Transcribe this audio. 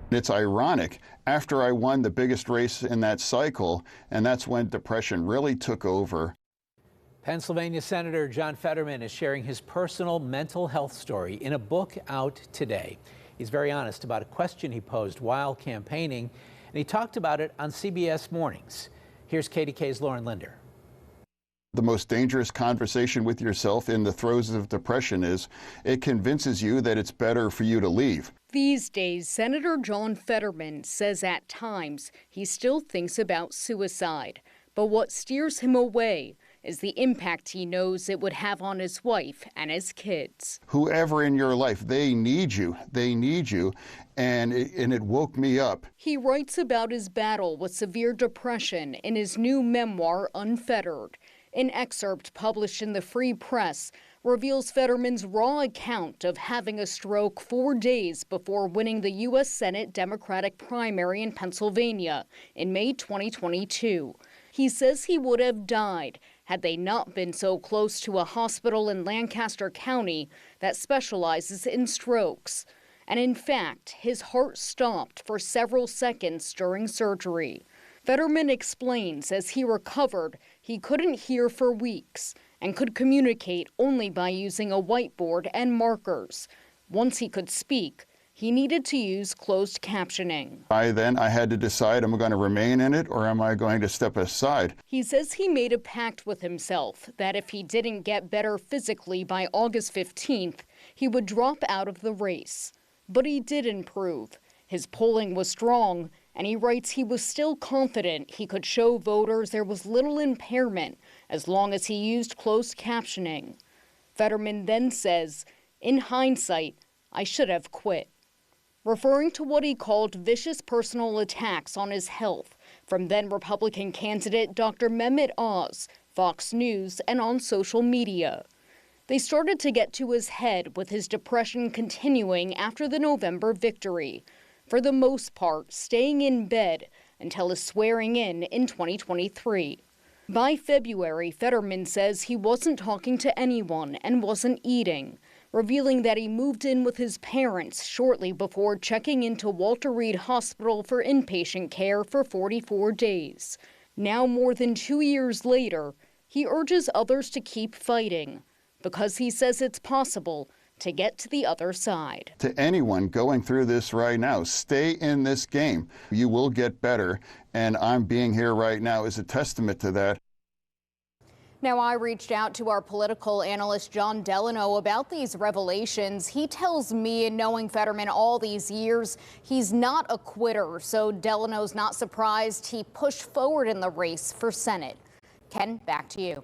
It's ironic, after I won the biggest race in that cycle, and that's when depression really took over. Pennsylvania Senator John Fetterman is sharing his personal mental health story in a book out today. He's very honest about a question he posed while campaigning, and he talked about it on CBS Mornings. Here's KDKA's Lauren Linder. The most dangerous conversation with yourself in the throes of depression is it convinces you that it's better for you to leave. These days, Senator John Fetterman says at times he still thinks about suicide. But what steers him away is the impact he knows it would have on his wife and his kids. Whoever in your life, they need you. They need you. And it woke me up. He writes about his battle with severe depression in his new memoir, Unfettered. An excerpt published in the Free Press reveals Fetterman's raw account of having a stroke 4 days before winning the U.S. Senate Democratic primary in Pennsylvania in May 2022. He says he would have died had they not been so close to a hospital in Lancaster County that specializes in strokes. And in fact, his heart stopped for several seconds during surgery. Fetterman explains as he recovered, he couldn't hear for weeks and could communicate only by using a whiteboard and markers. Once he could speak, he needed to use closed captioning. I had to decide, am I going to remain in it or am I going to step aside? He says he made a pact with himself that if he didn't get better physically by August 15th, he would drop out of the race. But he did improve. His polling was strong, and he writes he was still confident he could show voters there was little impairment as long as he used closed captioning. Fetterman then says, in hindsight, I should have quit, referring to what he called vicious personal attacks on his health from then Republican candidate Dr. Mehmet Oz, Fox News, and on social media. They started to get to his head with his depression continuing after the November victory, for the most part staying in bed until his swearing in 2023. By February, Fetterman says he wasn't talking to anyone and wasn't eating, revealing that he moved in with his parents shortly before checking into Walter Reed Hospital for inpatient care for 44 days. Now, more than 2 years later, he urges others to keep fighting because he says it's possible to get to the other side. To anyone going through this right now, stay in this game. You will get better, and I'm being here right now is a testament to that. Now, I reached out to our political analyst John Delano about these revelations. He tells me, in knowing Fetterman all these years, he's not a quitter, so Delano's not surprised he pushed forward in the race for Senate. Ken, back to you.